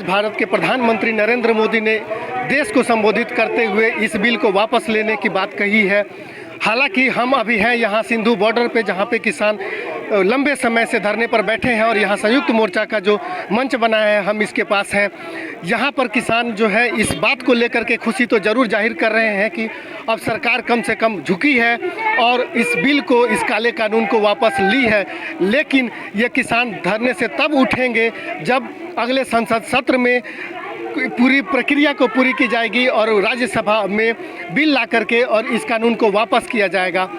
भारत के प्रधानमंत्री नरेंद्र मोदी ने देश को संबोधित करते हुए इस बिल को वापस लेने की बात कही है। हालांकि हम अभी हैं यहाँ सिंधु बॉर्डर पे, जहाँ पे किसान लंबे समय से धरने पर बैठे हैं और यहाँ संयुक्त मोर्चा का जो मंच बना है हम इसके पास हैं। यहाँ पर किसान जो है इस बात को लेकर के खुशी तो ज़रूर जाहिर कर रहे हैं कि अब सरकार कम से कम झुकी है और इस बिल को, इस काले कानून को वापस ली है। लेकिन ये किसान धरने से तब उठेंगे जब अगले संसद सत्र में पूरी प्रक्रिया को पूरी की जाएगी और राज्यसभा में बिल ला करके और इस कानून को वापस किया जाएगा।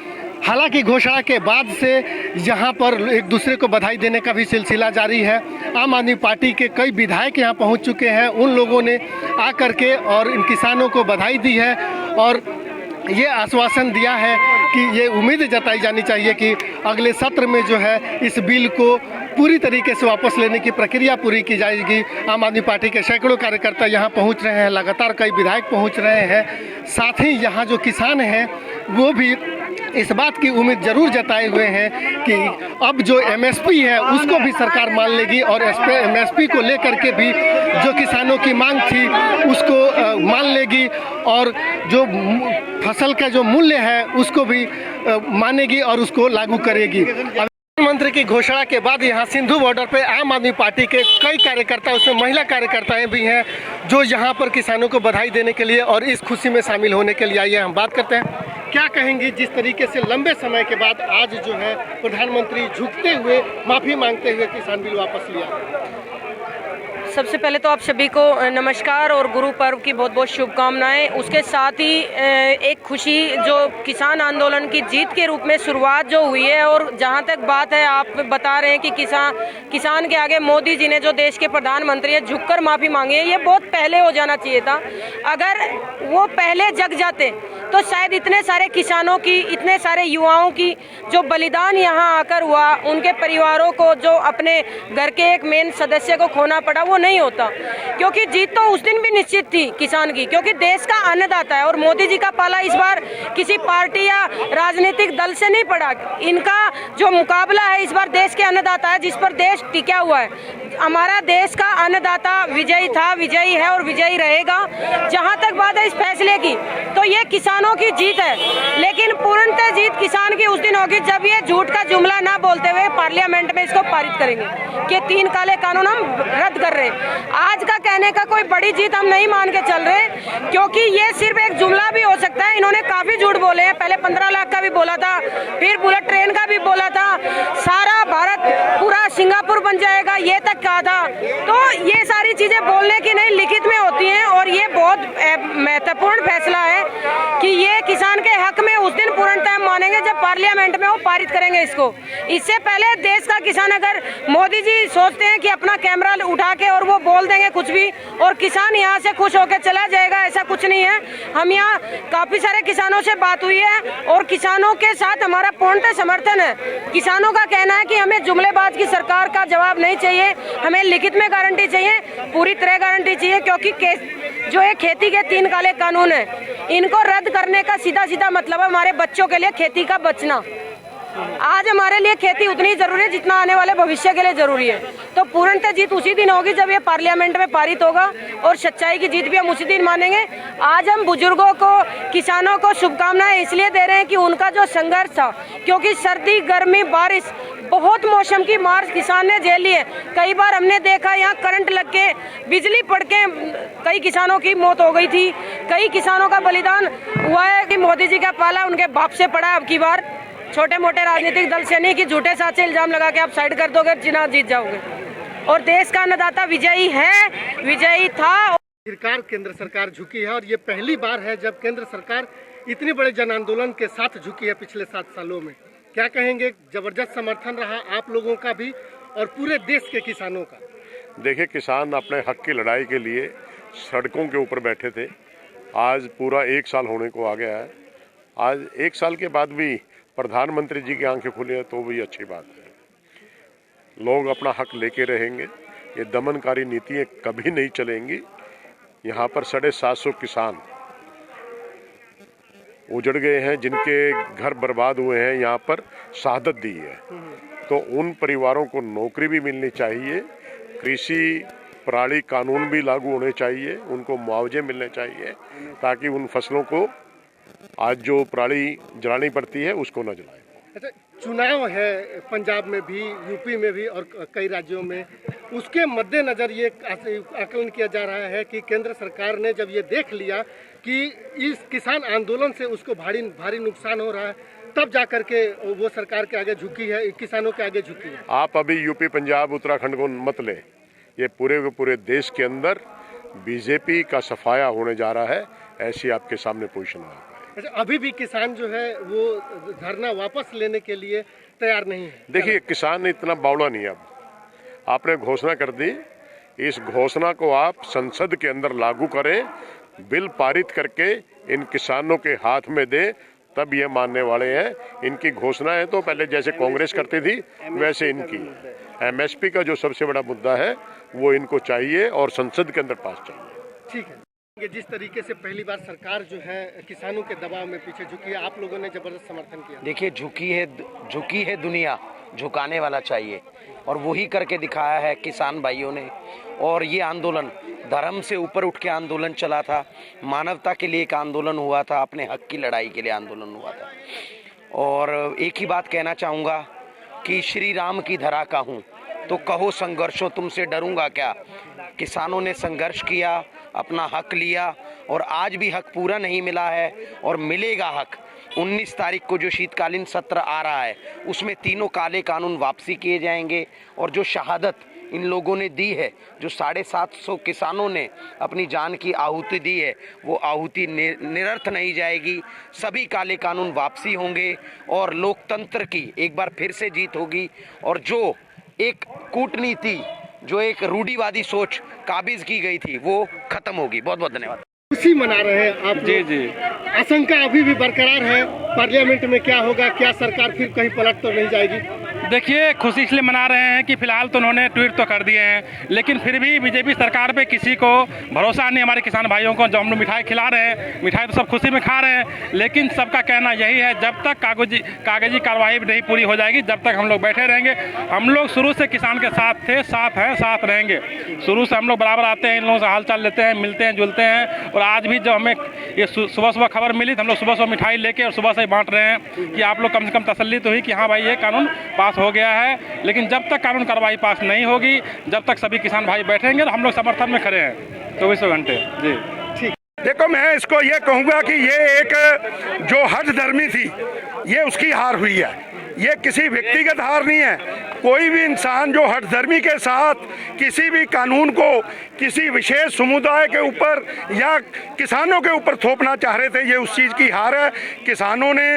हालांकि घोषणा के बाद से यहाँ पर एक दूसरे को बधाई देने का भी सिलसिला जारी है। आम आदमी पार्टी के कई विधायक यहाँ पहुँच चुके हैं। उन लोगों ने आकर के और इन किसानों को बधाई दी है और ये आश्वासन दिया है कि ये उम्मीद जताई जानी चाहिए कि अगले सत्र में जो है इस बिल को पूरी तरीके से वापस लेने की प्रक्रिया पूरी की जाएगी। आम आदमी पार्टी के सैकड़ों कार्यकर्ता यहाँ पहुँच रहे हैं, लगातार कई विधायक पहुँच रहे हैं। साथ ही यहाँ जो किसान हैं वो भी इस बात की उम्मीद जरूर जताए हुए हैं कि अब जो एमएसपी है उसको भी सरकार मान लेगी और एमएसपी को लेकर के भी जो किसानों की मांग थी उसको मान लेगी और जो फसल का जो मूल्य है उसको भी मानेगी और उसको लागू करेगी। प्रधानमंत्री की घोषणा के बाद यहाँ सिंधु बॉर्डर पे आम आदमी पार्टी के कई कार्यकर्ता, उसमें महिला कार्यकर्ताएं भी हैं जो यहाँ पर किसानों को बधाई देने के लिए और इस खुशी में शामिल होने के लिए आई है। हम बात करते हैं, क्या कहेंगी जिस तरीके से लंबे समय के बाद आज जो है प्रधानमंत्री झुकते हुए, माफ़ी मांगते हुए किसान बिल वापस लिया? सबसे पहले तो आप सभी को नमस्कार और गुरु पर्व की बहुत बहुत शुभकामनाएं। उसके साथ ही एक खुशी जो किसान आंदोलन की जीत के रूप में शुरुआत जो हुई है, और जहां तक बात है आप बता रहे हैं कि किसान के आगे मोदी जी ने जो देश के प्रधानमंत्री है झुककर माफ़ी मांगी है, ये बहुत पहले हो जाना चाहिए था। अगर वो पहले जग जाते तो शायद इतने सारे किसानों की, इतने सारे युवाओं की जो बलिदान यहाँ आकर हुआ, उनके परिवारों को जो अपने घर के एक मेन सदस्य को खोना पड़ा, वो नहीं होता। क्योंकि जीत तो उस दिन भी निश्चित थी किसान की, क्योंकि देश का अन्नदाता है और मोदी जी का पाला इस बार किसी पार्टी या राजनीतिक दल से नहीं पड़ा। इनका जो मुकाबला है इस बार देश के अन्नदाता है, जिस पर देश टिका हुआ है। हमारा देश का अन्नदाता विजयी था, विजयी है और विजयी रहेगा। जहां तक बात है इस फैसले की, तो ये किसानों की जीत है, लेकिन पूर्णतः जीत किसान की उस दिन होगी जब ये झूठ का जुमला ना बोलते हुए पार्लियामेंट में इसको पारित करेंगे कि 3 काले कानून हम रद्द कर रहे हैं। आज का कहने का कोई बड़ी जीत हम नहीं मान के चल रहे, क्योंकि ये सिर्फ एक जुमला भी हो सकता है। इन्होंने काफी झूठ बोले हैं, पहले 15 लाख का भी बोला था, फिर बुलेट ट्रेन का भी बोला था, सारा भारत पूरा सिंगापुर बन जाएगा ये तक कहा था। तो ये सारी चीजें बोलने की नहीं, लिखित में होती हैं। और ये बहुत महत्वपूर्ण फैसला है कि ये किसान के हक में उस दिन पूर्णतः मानेंगे जब पार्लियामेंट में वो पारित करेंगे इसको। इससे पहले देश का किसान, अगर मोदी जी सोचते हैं कि अपना कैमरा उठा के और वो बोल देंगे कुछ भी और किसान यहाँ से खुश होकर चला जाएगा, ऐसा कुछ नहीं है। हम यहाँ काफी सारे किसानों से बात हुई है और किसानों के साथ हमारा पूर्णतः समर्थन है। किसानों का कहना है कि हमें जुमलेबाज की सरकार का जवाब नहीं चाहिए, हमें लिखित में गारंटी चाहिए, पूरी तरह गारंटी चाहिए। क्योंकि जो है खेती के 3 काले कानून है, इनको रद्द करने का सीधा सीधा मतलब है हमारे बच्चों के लिए खेती का बचना। आज हमारे लिए खेती उतनी जरूरी है जितना आने वाले भविष्य के लिए जरूरी है। तो पूर्णतः जीत उसी दिन होगी जब ये पार्लियामेंट में पारित होगा, और सच्चाई की जीत भी हम उसी दिन मानेंगे। आज हम बुजुर्गों को, किसानों को शुभकामनाएं इसलिए दे रहे हैं कि उनका जो संघर्ष था, क्योंकि सर्दी, गर्मी, बारिश, बहुत मौसम की मार किसान ने झेल ली है। कई बार हमने देखा यहाँ करंट लग के, बिजली पड़ के कई किसानों की मौत हो गई थी, कई किसानों का बलिदान हुआ है। कि मोदी जी का पाला उनके बाप से पड़ा। अब की बार छोटे मोटे राजनीतिक दल से नहीं कि झूठे साथ से इल्जाम लगा के आप साइड कर दोगे, चुनाव जीत जाओगे। और देश का अन्नदाता विजयी है, विजयी था। सरकार, केंद्र सरकार झुकी है और ये पहली बार है जब केंद्र सरकार इतने बड़े जन आंदोलन के साथ झुकी है पिछले 7 सालों में। क्या कहेंगे? जबरदस्त समर्थन रहा आप लोगों का भी और पूरे देश के किसानों का। देखिए, किसान अपने हक की लड़ाई के लिए सड़कों के ऊपर बैठे थे। आज पूरा 1 साल होने को आ गया है। आज 1 साल के बाद भी प्रधानमंत्री जी की आंखें खुली है तो भी अच्छी बात है। लोग अपना हक लेके रहेंगे। ये दमनकारी नीतियाँ कभी नहीं चलेंगी। यहाँ पर 750 किसान उजड़ गए हैं, जिनके घर बर्बाद हुए हैं, यहाँ पर शहादत दी है। तो उन परिवारों को नौकरी भी मिलनी चाहिए। कृषि पराली कानून भी लागू होने चाहिए, उनको मुआवजे मिलने चाहिए ताकि उन फसलों को आज जो पराली जलानी पड़ती है उसको न जलाएं। अच्छा, चुनाव है पंजाब में भी, यूपी में भी और कई राज्यों में, उसके मद्देनजर ये आकलन किया जा रहा है कि केंद्र सरकार ने जब ये देख लिया कि इस किसान आंदोलन से उसको भारी भारी नुकसान हो रहा है, तब जाकर के वो सरकार के आगे झुकी है, किसानों के आगे झुकी है। आप अभी यूपी, पंजाब, उत्तराखंड को मत ले, ये पूरे देश के अंदर बीजेपी का सफाया होने जा रहा है, ऐसी आपके सामने पोजीशन है। अच्छा, अभी भी किसान जो है वो धरना वापस लेने के लिए तैयार नहीं है। देखिए, किसान इतना बावला नहीं है। अब आपने घोषणा कर दी, इस घोषणा को आप संसद के अंदर लागू करें, बिल पारित करके इन किसानों के हाथ में दे, तब ये मानने वाले हैं। इनकी घोषणाएं तो पहले जैसे कांग्रेस करती थी वैसे इनकी। एमएसपी का जो सबसे बड़ा मुद्दा है वो इनको चाहिए और संसद के अंदर पास चाहिए। ठीक है, जिस तरीके से पहली बार सरकार जो है किसानों के दबाव में पीछे झुकी है, आप लोगों ने जबरदस्त समर्थन किया। देखिए, झुकी है दुनिया, झुकाने वाला चाहिए, और वही करके दिखाया है किसान भाइयों ने। और ये आंदोलन धर्म से ऊपर उठ के आंदोलन चला था, मानवता के लिए एक आंदोलन हुआ था, अपने हक की लड़ाई के लिए आंदोलन हुआ था। और एक ही बात कहना चाहूँगा कि श्री राम की धरा का हूँ तो कहो संघर्षों तुमसे डरूंगा क्या। किसानों ने संघर्ष किया, अपना हक लिया, और आज भी हक पूरा नहीं मिला है और मिलेगा हक। 19 तारीख को जो शीतकालीन सत्र आ रहा है उसमें तीनों काले कानून वापसी किए जाएंगे, और जो शहादत इन लोगों ने दी है, जो 750 किसानों ने अपनी जान की आहुति दी है, वो आहुति निरर्थ नहीं जाएगी। सभी काले कानून वापसी होंगे और लोकतंत्र की एक बार फिर से जीत होगी, और जो एक कूटनीति, जो एक रूढ़िवादी सोच काबिज की गई थी, वो खत्म होगी। बहुत बहुत धन्यवाद। खुशी मना रहे हैं आप? जी। आशंका अभी भी बरकरार है, पार्लियामेंट में क्या होगा, क्या सरकार फिर कहीं पलट तो नहीं जाएगी? देखिए, खुशी इसलिए मना रहे हैं कि फिलहाल तो उन्होंने ट्वीट तो कर दिए हैं, लेकिन फिर भी बीजेपी सरकार पे किसी को भरोसा नहीं। हमारे किसान भाइयों को जो हम लोग मिठाई खिला रहे हैं, मिठाई तो सब खुशी में खा रहे हैं, लेकिन सबका कहना यही है जब तक कागजी कार्रवाई नहीं पूरी हो जाएगी, जब तक हम लोग बैठे रहेंगे। हम लोग शुरू से किसान के साथ थे, साथ हैं, साथ रहेंगे। शुरू से हम लोग बराबर आते हैं, इन लोगों से हालचाल लेते हैं, मिलते हैं, जुलते हैं। और आज भी जब हमें ये सुबह खबर मिली तो हम लोग सुबह मिठाई लेके और सुबह से ही बांट रहे हैं कि आप लोग कम से कम तसल्ली तो हुई कि हाँ भाई, ये कानून पास हो गया है। लेकिन जब तक कानून कार्रवाई पास नहीं होगी, जब तक सभी किसान भाई बैठेंगे, तो हम लोग समर्थन में खड़े हैं 24 घंटे। जी ठीक। देखो, मैं इसको ये कहूँगा कि ये एक जो हठधर्मी थी, ये उसकी हार हुई है। ये किसी व्यक्तिगत हार नहीं है। कोई भी इंसान जो हठधर्मी के साथ किसी भी कानून को किसी विशेष समुदाय के ऊपर या किसानों के ऊपर थोपना चाह रहे थे, ये उस चीज़ की हार है। किसानों ने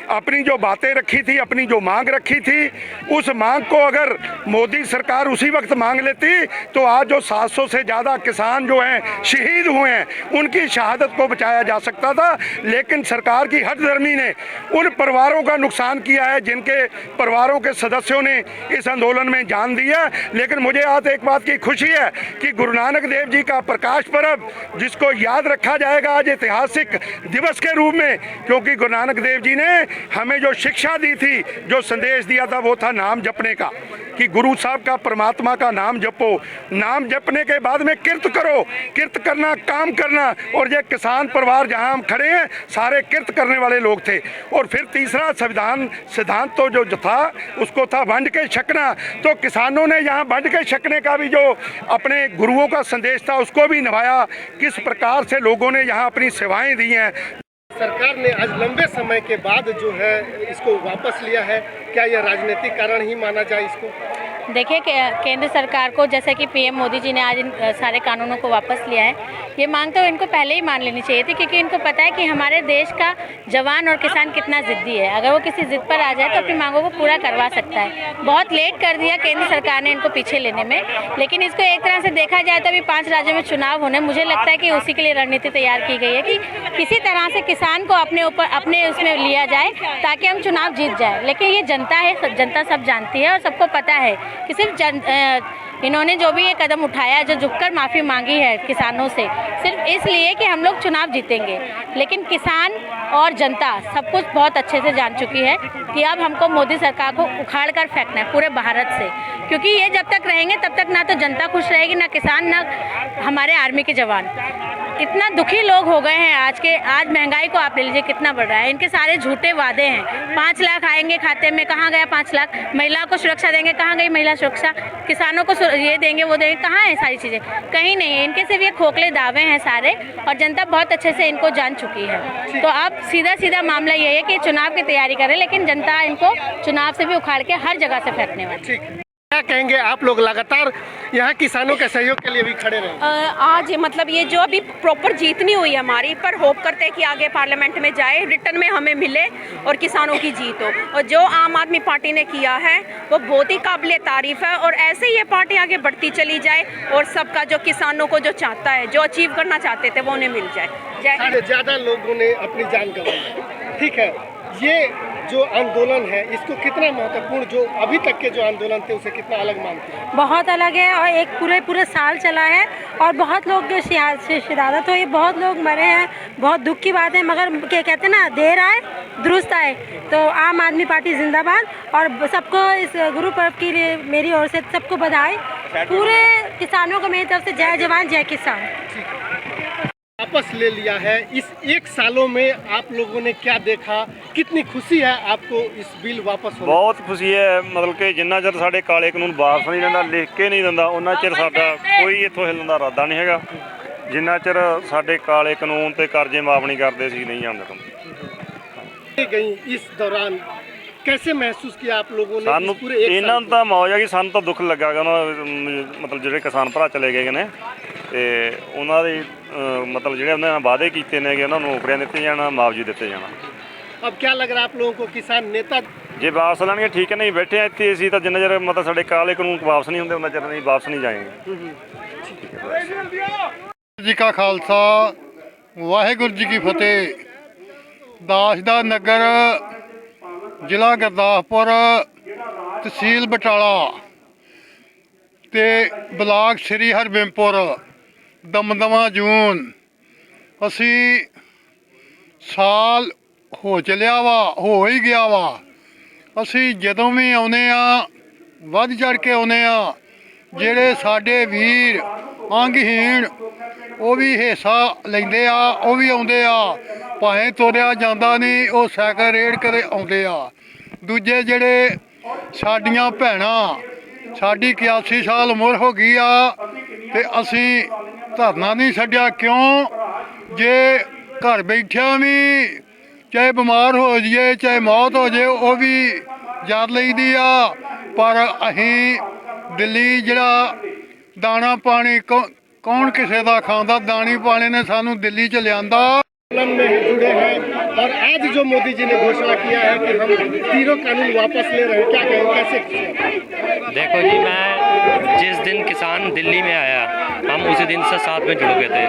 अपनी जो बातें रखी थी, अपनी जो मांग रखी थी, उस मांग को अगर मोदी सरकार उसी वक्त मांग लेती तो आज जो 700 से ज़्यादा किसान जो हैं शहीद हुए हैं, उनकी शहादत को बचाया जा सकता था। लेकिन सरकार की हठधर्मी ने उन परिवारों का नुकसान किया है जिनके परिवारों के सदस्यों ने इस आंदोलन में जान दिया। लेकिन मुझे आज एक बात की खुशी है कि गुरु नानक देव जी का प्रकाश पर्व, जिसको याद रखा जाएगा आज ऐतिहासिक दिवस के रूप में, क्योंकि गुरु नानक देव जी ने हमें जो शिक्षा दी थी, जो संदेश दिया था, वो था नाम जपने का, कि गुरु साहब का, परमात्मा का नाम जपो। नाम जपने के बाद में किर्त करो, किर्त करना, काम करना। और ये किसान परिवार जहां हम खड़े हैं, सारे किर्त करने वाले लोग थे। और फिर तीसरा संविधान सिद्धांत तो जो था उसको था वंड के छकना। तो किसानों ने यहाँ वंड के छकने का भी जो अपने गुरुओं का संदेश था उसको भी निभाया। किस प्रकार से लोगों ने यहाँ अपनी सेवाएं दी हैं। सरकार ने आज लंबे समय के बाद जो है इसको वापस लिया है, क्या यह राजनीतिक कारण ही माना जाए इसको? देखिए, केंद्र सरकार को, जैसे कि पीएम मोदी जी ने आज इन सारे कानूनों को वापस लिया है, ये मांग तो इनको पहले ही मान लेनी चाहिए थी, क्योंकि इनको पता है कि हमारे देश का जवान और किसान कितना ज़िद्दी है। अगर वो किसी ज़िद पर आ जाए तो अपनी मांगों को पूरा करवा सकता है। बहुत लेट कर दिया केंद्र सरकार ने इनको पीछे लेने में, लेकिन इसको एक तरह से देखा जाए तो अभी 5 राज्यों में चुनाव होने, मुझे लगता है कि उसी के लिए रणनीति तैयार की गई है कि किसी तरह से किसान को अपने उसमें लिया जाए ताकि हम चुनाव जीत जाए। लेकिन ये जनता है, जनता सब जानती है और सबको पता है कि सिर्फ इन्होंने जो भी ये कदम उठाया, जो झुककर माफ़ी मांगी है किसानों से, सिर्फ इसलिए कि हम लोग चुनाव जीतेंगे। लेकिन किसान और जनता सब कुछ बहुत अच्छे से जान चुकी है कि अब हमको मोदी सरकार को उखाड़ कर फेंकना है पूरे भारत से, क्योंकि ये जब तक रहेंगे तब तक ना तो जनता खुश रहेगी, ना किसान, ना हमारे आर्मी के जवान। इतना दुखी लोग हो गए हैं आज महंगाई को आप ले लीजिए कितना बढ़ रहा है। इनके सारे झूठे वादे हैं। 5 लाख आएंगे खाते में, कहाँ गया 5 लाख? महिला को सुरक्षा देंगे, कहाँ गई महिला सुरक्षा? किसानों को ये देंगे, वो देंगे, कहाँ है सारी चीज़ें? कहीं नहीं है। इनके सिर्फ ये खोखले दावे हैं सारे, और जनता बहुत अच्छे से इनको जान चुकी है। तो अब सीधा मामला ये है कि चुनाव की तैयारी करें, लेकिन जनता इनको चुनाव से भी उखाड़ के हर जगह से फेंकने वाली। क्या कहेंगे आप लोग लगातार यहाँ किसानों के सहयोग के लिए भी खड़े रहे? आज मतलब ये जो अभी प्रॉपर जीत नहीं हुई हमारी, पर होप करते हैं कि आगे पार्लियामेंट में जाए, रिटर्न में हमें मिले और किसानों की जीत हो। और जो आम आदमी पार्टी ने किया है वो बहुत ही काबिल तारीफ है, और ऐसे ही ये पार्टी आगे बढ़ती चली जाए और सबका जो किसानों को जो चाहता है, जो अचीव करना चाहते थे, वो उन्हें मिल जाए। ज़्यादा लोगों ने अपनी जान गंवाई, ठीक है। ये जो आंदोलन है इसको कितना महत्वपूर्ण, जो अभी तक के जो आंदोलन थे उसे कितना अलग मानते हैं? बहुत अलग है, और एक पूरे साल चला है और बहुत लोग शहादत हुई, बहुत लोग मरे हैं। बहुत दुख की बात है, मगर क्या कहते हैं ना, देर आए दुरुस्त आए। तो आम आदमी पार्टी जिंदाबाद, और सबको इस गुरु पर्व के लिए मेरी ओर से सबको बधाई। पूरे किसानों को मेरी तरफ से जय जवान जय किसान। वापस ले लिया है, इस 1 सालों में आप लोगों ने क्या देखा? कितनी खुशी है आपको इस बिल वापस होने? बहुत खुशी है, मतलब कि जिन्ना चਿਰ ਸਾਡੇ ਕਾਲੇ ਕਾਨੂੰਨ ਵਾਪਸ ਨਹੀਂ ਦਿੰਦਾ, ਲਿਖ ਕੇ ਨਹੀਂ ਦਿੰਦਾ, ਉਹਨਾਂ ਚਿਰ ਸਾਡਾ ਕੋਈ ਇੱਥੋਂ ਹਿੱਲਣ ਦਾ ਇਰਾਦਾ ਨਹੀਂ ਹੈਗਾ। ਜਿੰਨਾ ਚਿਰ ਸਾਡੇ ਕਾਲੇ ਕਾਨੂੰਨ ਤੇ ਕਰਜ਼ੇ ਮਾਫ ਨਹੀਂ ਕਰਦੇ ਸੀ नहीं जाने ਦਿੰਦੇ। गई इस दौरान कैसे महसूस किया आप लोगों ने? ਸਾਨੂੰ ਇਹਨਾਂ ਨੂੰ ਤਾਂ ਮੌਜ ਆ ਕਿ ਸਾਨੂੰ ਤਾਂ ਦੁੱਖ ਲੱਗਾ ਗਾ, ਮਤਲਬ ਜਿਹੜੇ ਕਿਸਾਨ ਭਰਾ ਚਲੇ ਗਏ ਨੇ ਤੇ ਉਹਨਾਂ ਦੇ मतलब ਜਿਹੜੇ ਉਹਨਾਂ ਨੇ ਵਾਅਦੇ ਕੀਤੇ ਨੇ ਕਿ ਉਹਨਾਂ ਨੂੰ ਨੌਕਰੀਆਂ ਦਿੱਤੀਆਂ ਜਾਣਾ, ਮੁਆਵਜ਼ੇ ਦਿੱਤੇ ਜਾਣਾ। अब क्या लग रहा है आप लोगों को? किसान नेता ਜੇ ਵਾਪਸ ਲੈਣਗੇ ਠੀਕ ਹੈ, ਨਹੀਂ ਬੈਠੇ ਇੱਥੇ ਅਸੀਂ ਤਾਂ ਜਿੰਨਾ ਚਿਰ ਮਤਲਬ ਸਾਡੇ ਕਾਲੇ ਕਾਨੂੰਨ ਵਾਪਸ ਨਹੀਂ ਹੁੰਦੇ ਉਹਨਾਂ ਚਿਰ ਨਹੀਂ ਵਾਪਸ ਨਹੀਂ ਜਾਏंगे। ਜੀ ਕਾ ਖਾਲਸਾ, ਵਾਹਿਗੁਰੂ ਜੀ ਕੀ ਫਤਿਹ। ਦਾਸ ਦਾ ਨਗਰ, ਜ਼ਿਲ੍ਹਾ ਗੁਰਦਾਸਪੁਰ, ਤਹਿਸੀਲ ਬਟਾਲਾ ਤੇ ਬਲਾਕ ਸ੍ਰੀ ਹਰਬਿੰਦਪੁਰ, ਦਮਦਮਾ ਜੂਨ। ਅਸੀਂ ਸਾਲ ਹੋ ਚਲਿਆ ਵਾ, ਹੋ ਹੀ ਗਿਆ ਵਾ। ਅਸੀਂ ਜਦੋਂ ਵੀ ਆਉਂਦੇ ਆ ਵੱਧ ਚੜ ਕੇ ਆਉਂਦੇ ਆ। ਜਿਹੜੇ ਸਾਡੇ ਵੀਰ ਅੰਗਹੀਣ ਉਹ ਵੀ ਹਿੱਸਾ ਲੈਂਦੇ ਆ, ਉਹ ਵੀ ਆਉਂਦੇ ਆ। ਭਾਵੇਂ ਤੁਰਿਆ ਜਾਂਦਾ ਨਹੀਂ, ਉਹ ਸਾਈਕਲ ਰੇੜ ਕੇ ਆਉਂਦੇ ਆ। ਦੂਜੇ ਜਿਹੜੇ ਸਾਡੀਆਂ ਭੈਣਾਂ, ਸਾਡੀ 81 ਸਾਲ ਉਮਰ ਹੋ ਗਈ ਆ ਤੇ ਅਸੀਂ ਧਰਨਾ ਨਹੀਂ ਛੱਡਿਆ। ਕਿਉਂ? ਜੇ ਘਰ ਬੈਠਿਆਂ ਵੀ ਚਾਹੇ ਬਿਮਾਰ ਹੋ ਜਾਈਏ, ਚਾਹੇ ਮੌਤ ਹੋ ਜਾਏ, ਉਹ ਵੀ ਜਰ ਲਈਦੀ ਆ। ਪਰ ਅਸੀਂ ਦਿੱਲੀ ਜਿਹੜਾ ਦਾਣਾ ਪਾਣੀ कौन किसी का खांदा, दानी पानी ने सानू दिल्ली च लियांदा। में जुड़े हैं और आज जो मोदी जी ने घोषणा किया है कि हम तीनों कानून वापस ले रहे हैं, क्या कहें, कैसे? देखो जी, मैं जिस दिन किसान दिल्ली में आया, हम उसी दिन से साथ में जुड़ गए थे।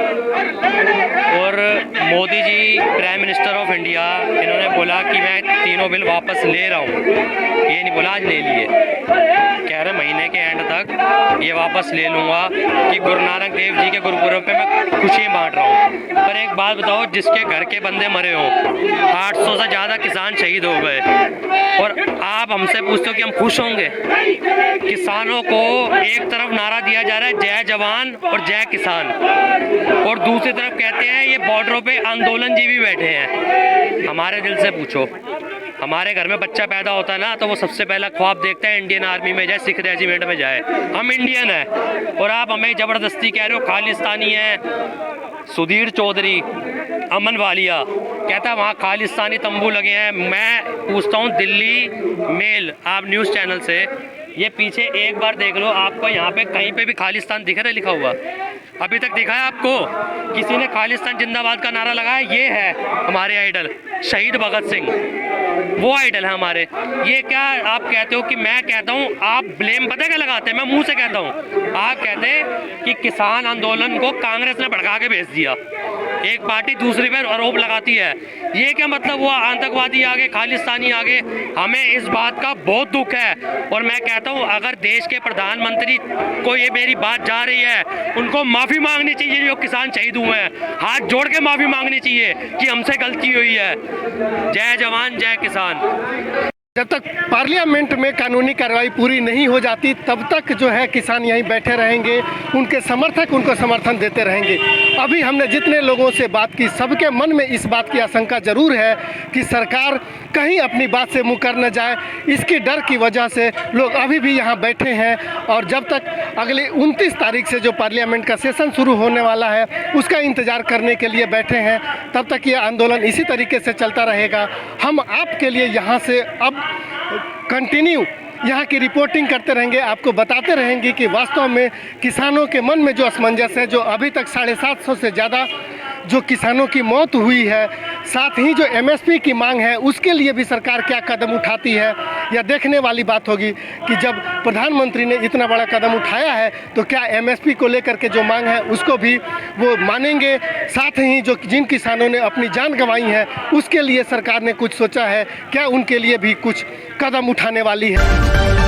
और Modi ji prime minister of India, इन्होंने बोला कि मैं तीनों बिल वापस ले रहा हूँ। ये नहीं बोला आज ले लिए, कह रहे महीने के एंड तक ये वापस ले लूँगा कि गुरु नानक देव जी के गुरुपुरब पे मैं खुशी बांट रहा हूँ। पर एक बात बताओ, जिसके घर के बंदे मरे हों, 800 से ज़्यादा किसान शहीद हो गए, और आप हमसे पूछते हो कि हम खुश होंगे? किसानों को एक तरफ नारा दिया जा रहा है जय जवान और जय किसान, और दूसरी तरफ कहते हैं ये बॉर्डरों पे आंदोलन जी भी बैठे हैं। हमारे दिल से पूछो, हमारे घर में बच्चा पैदा होता है ना, तो वो सबसे पहला ख्वाब देखता है इंडियन आर्मी में जाए, सिख रेजिमेंट में जाए। हम इंडियन हैं और आप हमें ज़बरदस्ती कह रहे हो खालिस्तानी है। सुधीर चौधरी, अमन वालिया कहता है वहाँ खालिस्तानी तंबू लगे हैं। मैं पूछता हूँ दिल्ली मेल, आप न्यूज़ चैनल से ये पीछे एक बार देख लो, आपको यहाँ पे कहीं पे भी खालिस्तान दिख रहा है लिखा हुआ? अभी तक दिखा है आपको किसी ने खालिस्तान जिंदाबाद का नारा लगाया? ये है हमारे आइडल शहीद भगत सिंह। वो आइडल है हमारे। ये क्या आप कहते हो कि मैं कहता हूँ, आप ब्लेम पता क्या लगाते हैं, मैं मुंह से कहता हूँ, आप कहते हैं कि किसान आंदोलन को कांग्रेस ने भड़का के भेज दिया, एक पार्टी दूसरी पर आरोप लगाती है। ये क्या मतलब हुआ, आतंकवादी आगे, खालिस्तानी आगे। हमें इस बात का बहुत दुख है और मैं कहता हूँ अगर देश के प्रधानमंत्री को ये मेरी बात जा रही है, उनको माफ़ी मांगनी चाहिए जो किसान शहीद हुए हैं, हाथ जोड़ के माफ़ी मांगनी चाहिए कि हमसे गलती हुई है। जय जवान जय किसान। जब तक पार्लियामेंट में कानूनी कार्रवाई पूरी नहीं हो जाती तब तक जो है किसान यहीं बैठे रहेंगे, उनके समर्थक उनको समर्थन देते रहेंगे। अभी हमने जितने लोगों से बात की सबके मन में इस बात की आशंका जरूर है कि सरकार कहीं अपनी बात से मुकर न जाए, इसके डर की वजह से लोग अभी भी यहाँ बैठे हैं और जब तक अगले 29 तारीख से जो पार्लियामेंट का सेशन शुरू होने वाला है उसका इंतज़ार करने के लिए बैठे हैं, तब तक ये आंदोलन इसी तरीके से चलता रहेगा। हम आपके लिए यहाँ से अब कंटिन्यू यहाँ की रिपोर्टिंग करते रहेंगे, आपको बताते रहेंगे कि वास्तव में किसानों के मन में जो असमंजस है, जो अभी तक 750 से ज़्यादा जो किसानों की मौत हुई है, साथ ही जो एमएसपी की मांग है उसके लिए भी सरकार क्या कदम उठाती है, यह देखने वाली बात होगी कि जब प्रधानमंत्री ने इतना बड़ा कदम उठाया है तो क्या एमएसपी को लेकर के जो मांग है उसको भी वो मानेंगे। साथ ही जो जिन किसानों ने अपनी जान गंवाई है उसके लिए सरकार ने कुछ सोचा है क्या, उनके लिए भी कुछ कदम उठाने वाली है।